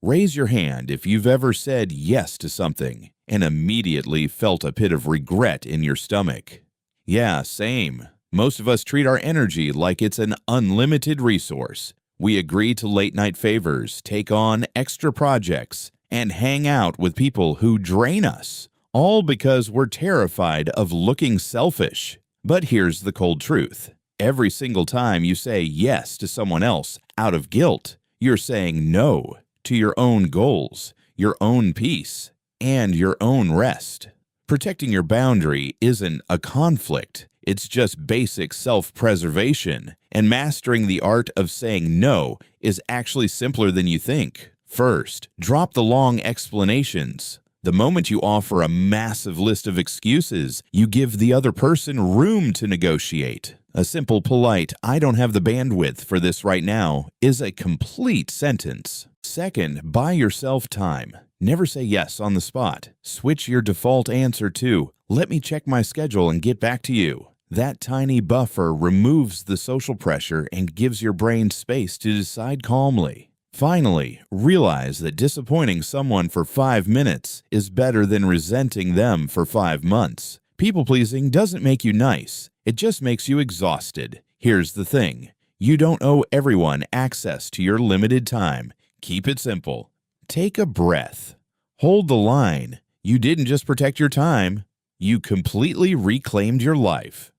Raise your hand if you've ever said yes to something and immediately felt a pit of regret in your stomach. Yeah, same. Most of us treat our energy like it's an unlimited resource. We agree to late-night favors, take on extra projects, and hang out with people who drain us, all because we're terrified of looking selfish. But here's the cold truth. Every single time you say yes to someone else out of guilt, you're saying no to your own goals, your own peace, and your own rest. Protecting your boundary isn't a conflict. It's just basic self-preservation, and mastering the art of saying no is actually simpler than you think. First, drop the long explanations. The moment you offer a massive list of excuses, you give the other person room to negotiate. A simple, polite, "I don't have the bandwidth for this right now," is a complete sentence. Second, buy yourself time. Never say yes on the spot. Switch your default answer to, "Let me check my schedule and get back to you." That tiny buffer removes the social pressure and gives your brain space to decide calmly. Finally, realize that disappointing someone for 5 minutes is better than resenting them for 5 months. People-pleasing doesn't make you nice. It just makes you exhausted. Here's the thing. You don't owe everyone access to your limited time. Keep it simple. Take a breath. Hold the line. You didn't just protect your time. You completely reclaimed your life.